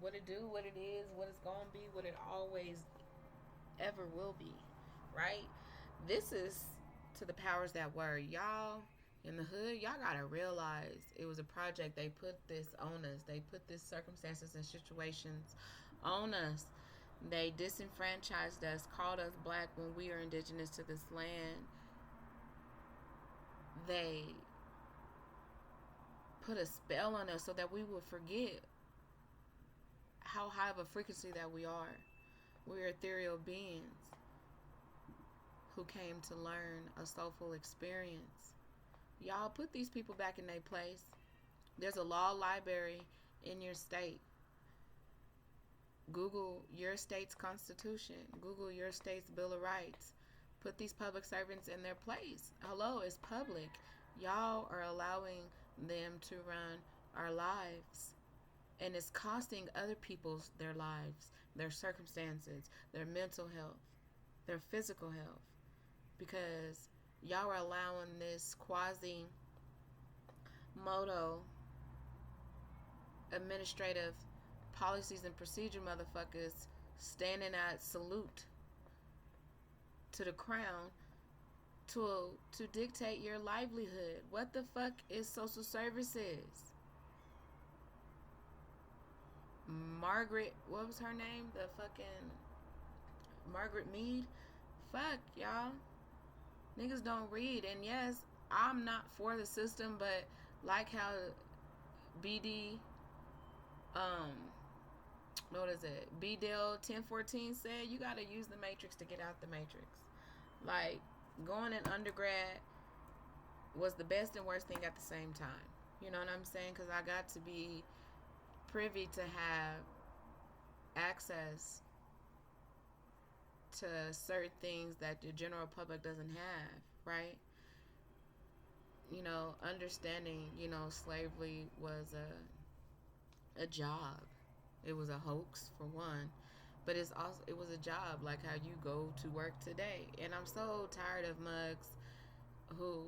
what it do, what it is, what it's gonna be, what it always ever will be, right? This is to the powers that were. Y'all in the hood, y'all gotta realize it was a project. They put this on us. They put this circumstances and situations on us. They disenfranchised us, called us black when we are indigenous to this land. They put a spell on us so that we would forget how high of a frequency that we are. We're ethereal beings who came to learn a soulful experience. Y'all put these people back in their place. There's a law library in your state. Google your state's constitution. Google your state's Bill of Rights. Put these public servants in their place. Hello, it's public. Y'all are allowing them to run our lives. And it's costing other people's their lives, their circumstances, their mental health, their physical health. Because y'all are allowing this quasi moto administrative policies and procedure motherfuckers standing at salute to the crown to dictate your livelihood. What the fuck is social services? Margaret, what was her name? The fucking Margaret Mead? Fuck, y'all. Niggas don't read. And yes, I'm not for the system, but like how BD, what is it? BDL 1014 said, you gotta use the matrix to get out the matrix. Like, going in undergrad was the best and worst thing at the same time. You know what I'm saying? Because I got to be privy to have access to certain things that the general public doesn't have, right? You know, understanding, you know, slavery was a job. It was a hoax for one, but it was a job, like how you go to work today. And I'm so tired of mugs who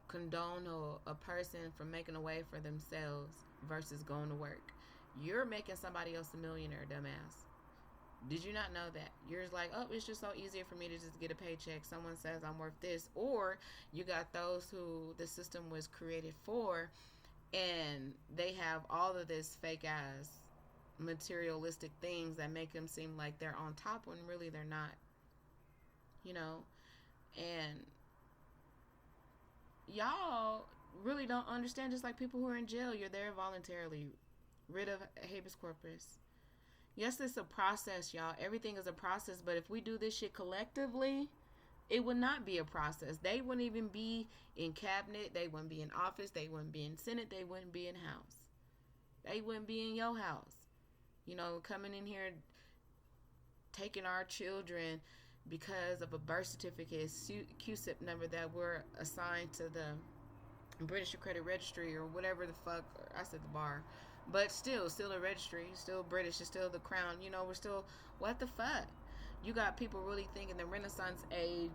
condone a person from making a way for themselves versus going to work. You're making somebody else a millionaire, dumbass. Did you not know that? You're just like, oh, it's just so easier for me to just get a paycheck. Someone says I'm worth this. Or you got those who the system was created for, and they have all of this fake ass materialistic things that make them seem like they're on top when really they're not. You know? And y'all really don't understand, just like people who are in jail, you're there voluntarily. Rid of habeas corpus. Yes, it's a process, y'all. Everything is a process, but if we do this shit collectively, it would not be a process. They wouldn't even be in cabinet. They wouldn't be in office. They wouldn't be in Senate. They wouldn't be in House. They wouldn't be in your house. You know, coming in here, taking our children because of a birth certificate, QSIP number that were assigned to the British Credit Registry or whatever the fuck. I said the bar. But still a registry, still British, it's still the crown. You know, we're still, what the fuck? You got people really thinking the Renaissance age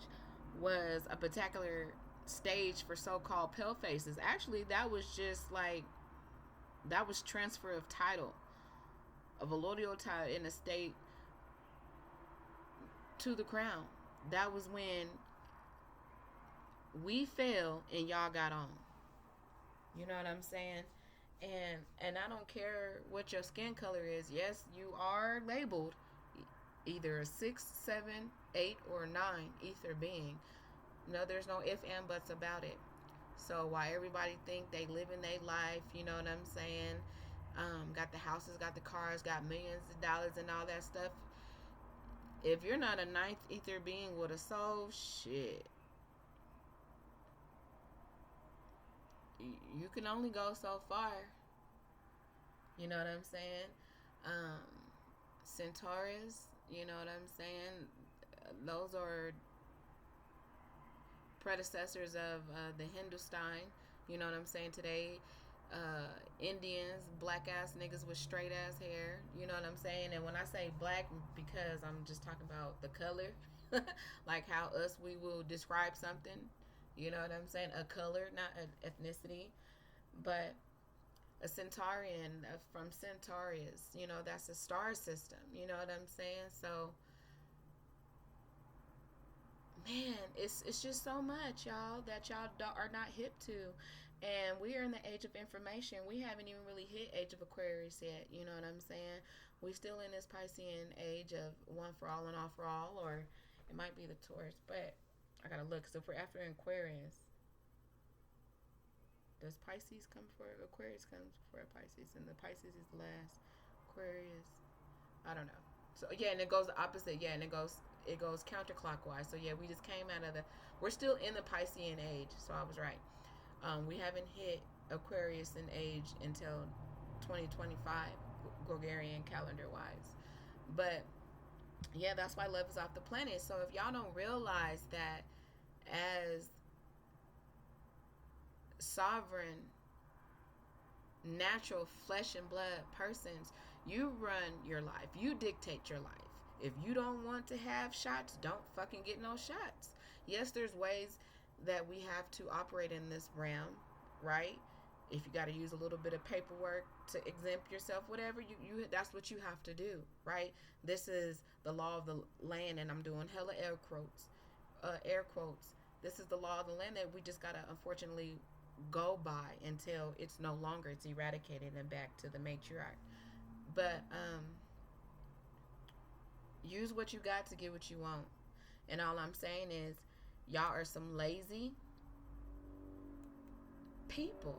was a particular stage for so-called pale faces. Actually, that was just like, that was transfer of title, of a allodial title in a state to the crown. That was when we fell and y'all got on. You know what I'm saying? And I don't care what your skin color is. Yes, you are labeled either a 6, 7, 8, or 9 ether being. No, there's no if and buts about it. So why everybody think they living their life, you know what I'm saying? Got the houses, got the cars, got millions of dollars and all that stuff. If you're not a ninth ether being with a soul, shit. You can only go so far. You know what I'm saying? Centaurus, you know what I'm saying? Those are predecessors of the Hindustan. You know what I'm saying? Today, Indians, black ass niggas with straight ass hair. You know what I'm saying? And when I say black, because I'm just talking about the color, like how we will describe something. You know what I'm saying? A color, not an ethnicity. But a Centaurian from Centaurus. You know, that's a star system. You know what I'm saying? So, man, it's just so much, y'all, that y'all are not hip to. And we are in the age of information. We haven't even really hit age of Aquarius yet. You know what I'm saying? We still in this Piscean age of one for all and all for all, or it might be the Taurus. But I gotta look. So if we're after Aquarius, does Pisces come before Aquarius? Comes before Pisces, and the Pisces is the last. Aquarius, I don't know. So yeah, and it goes the opposite. Yeah, and it goes counterclockwise. So yeah, we just came out of the. We're still in the Piscean age. So I was right. We haven't hit Aquarius in age until 2025, Gregorian calendar wise. But yeah, that's why love is off the planet. So if y'all don't realize that as sovereign, natural flesh and blood persons, you run your life. You dictate your life. If you don't want to have shots, don't fucking get no shots. Yes, there's ways that we have to operate in this realm, right? If you got to use a little bit of paperwork to exempt yourself, whatever, you that's what you have to do, right? This is the law of the land, and I'm doing hella air quotes. This is the law of the land that we just gotta unfortunately go by until it's no longer, it's eradicated and back to the matriarch. But use what you got to get what you want. And all I'm saying is, y'all are some lazy people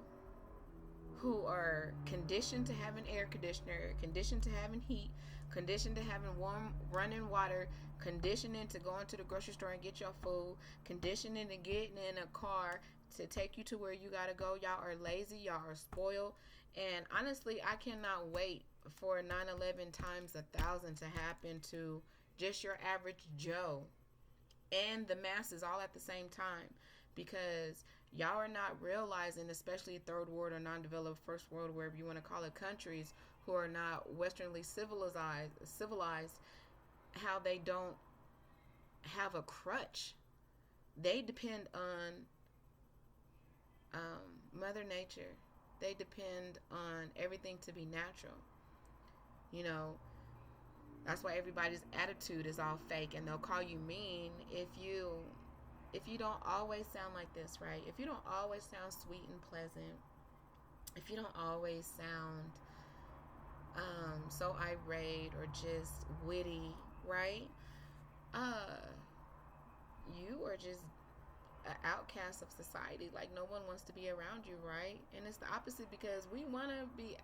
who are conditioned to having air conditioner, conditioned to having heat, conditioned to having warm running water, conditioning to go into the grocery store and get your food, conditioning to getting in a car to take you to where you gotta go. Y'all are lazy, y'all are spoiled. And honestly, I cannot wait for 9/11 times 1,000 to happen to just your average Joe and the masses all at the same time, because y'all are not realizing, especially third world or non-developed first world, wherever you want to call it, countries who are not westernly civilized, how they don't have a crutch. They depend on Mother Nature. They depend on everything to be natural. You know, that's why everybody's attitude is all fake, and they'll call you mean if you don't always sound like this, right? If you don't always sound sweet and pleasant, if you don't always sound so irate or just witty, right? You are just an outcast of society. Like, no one wants to be around you, right? And it's the opposite, because we want to be,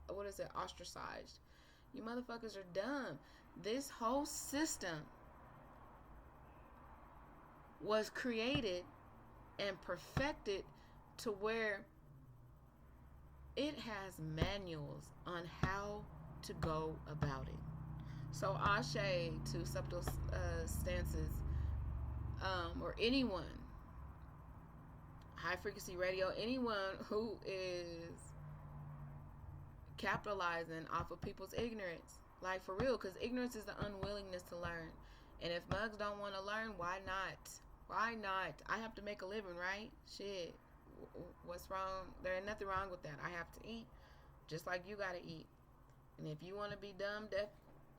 what is it, ostracized. You motherfuckers are dumb. This whole system was created and perfected to where it has manuals on how to go about it. So Ashe to Subtle Stances, or anyone, High Frequency Radio, anyone who is capitalizing off of people's ignorance, like for real, because ignorance is the unwillingness to learn. And if mugs don't want to learn, why not? Why not? I have to make a living, right? Shit. What's wrong? There ain't nothing wrong with that. I have to eat, just like you gotta eat. And if you want to be dumb, deaf,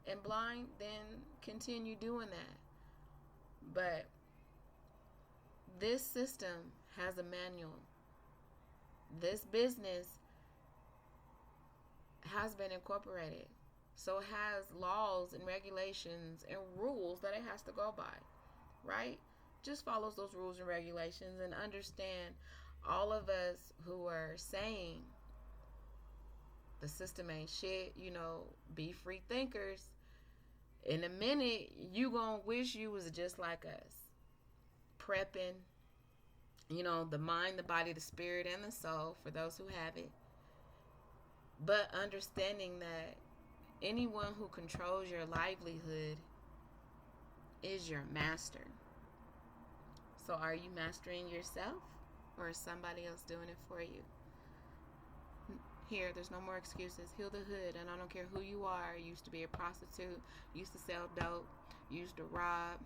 and blind, then continue doing that. But this system has a manual. This business has been incorporated. So it has laws and regulations and rules that it has to go by, right? Just follows those rules and regulations, and understand, all of us who are saying the system ain't shit, be free thinkers. In a minute, you gonna wish you was just like us. Prepping, the mind, the body, the spirit, and the soul, for those who have it. But understanding that anyone who controls your livelihood is your master. So are you mastering yourself, or is somebody else doing it for you? Here, there's no more excuses. Heal the hood, and I don't care who you are. You used to be a prostitute, used to sell dope, used to rob,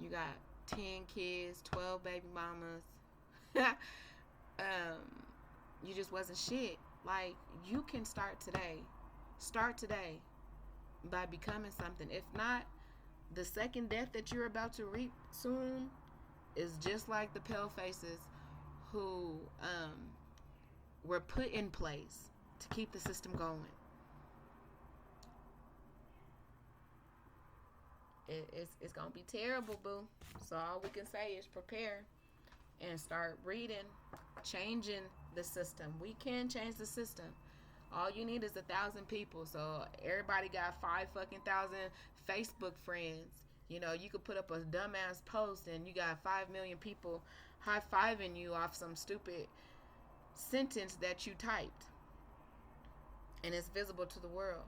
you got 10 kids, 12 baby mamas. You just wasn't shit. Like, you can start today. Start today by becoming something. If not, the second death that you're about to reap soon is just like the pale faces who were put in place to keep the system going. It's gonna be terrible, boo. So all we can say is prepare and start reading, changing the system. We can change the system. All you need is 1,000 people. So everybody got 5,000 Facebook friends. You know, you could put up a dumbass post and you got 5 million people high fiving you off some stupid sentence that you typed, and it's visible to the world.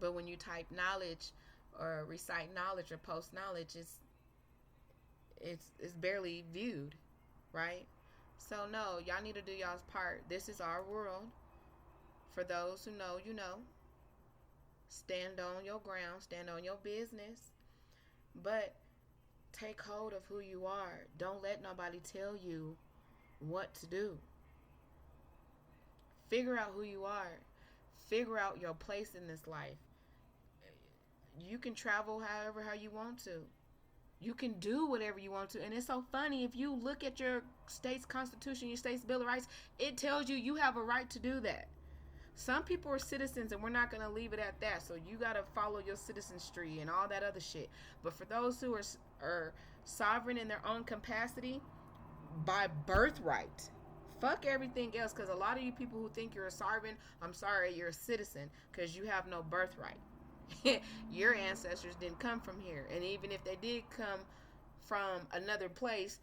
But when you type knowledge or recite knowledge or post knowledge, it's barely viewed, right? So no, y'all need to do y'all's part. This is our world. For those who know, you know. Stand on your ground, stand on your business, but take hold of who you are. Don't let nobody tell you what to do. Figure out who you are. Figure out your place in this life. You can travel how you want to. You can do whatever you want to. And it's so funny, if you look at your state's constitution, your state's Bill of Rights, it tells you have a right to do that. Some people are citizens, and we're not going to leave it at that. So you got to follow your citizenry and all that other shit. But for those who are sovereign in their own capacity, by birthright, fuck everything else. Because a lot of you people who think you're a sovereign, I'm sorry, you're a citizen, because you have no birthright. Your ancestors didn't come from here. And even if they did come from another place,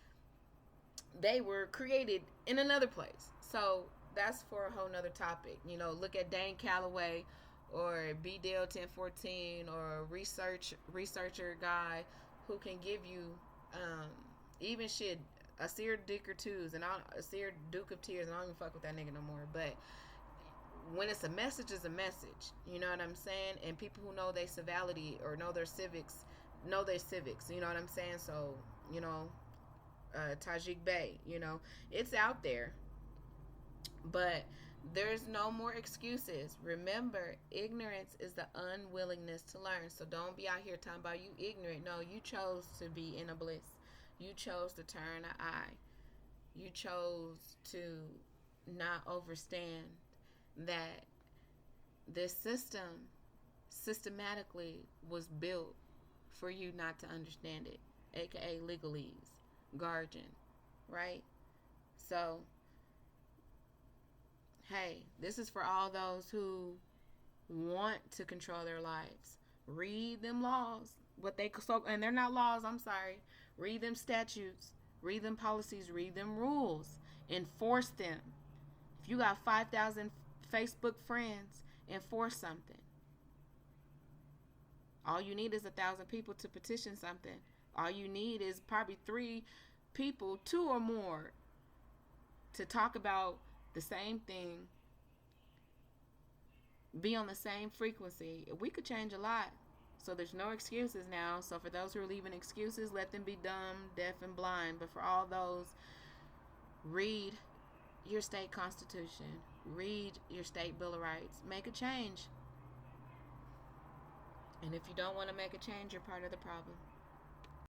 they were created in another place. So that's for a whole nother topic. You know, look at Dane Calloway or B. Dale 1014 or a researcher guy who can give you even shit, Asir Dicker Twos and Asir Duke of Tears, and I don't even fuck with that nigga no more. But when it's a message, it's a message. You know what I'm saying? And people who know their civility or know their civics. You know what I'm saying? So, you know, Tajik Bey, you know, it's out there. But there's no more excuses. Remember, ignorance is the unwillingness to learn. So don't be out here talking about you ignorant. No, you chose to be in a bliss. You chose to turn an eye. You chose to not understand that this system systematically was built for you not to understand it, aka legalese, guardian, right? So hey, this is for all those who want to control their lives. Read them laws. And they're not laws, I'm sorry. Read them statutes. Read them policies. Read them rules. Enforce them. If you got 5,000 Facebook friends, enforce something. All you need is 1,000 people to petition something. All you need is probably 3 people, 2 or more, to talk about the same thing, be on the same frequency. We could change a lot. So there's no excuses now. So for those who are leaving excuses, let them be dumb, deaf, and blind. But for all those, read your state constitution. Read your state Bill of Rights. Make a change. And if you don't want to make a change, you're part of the problem.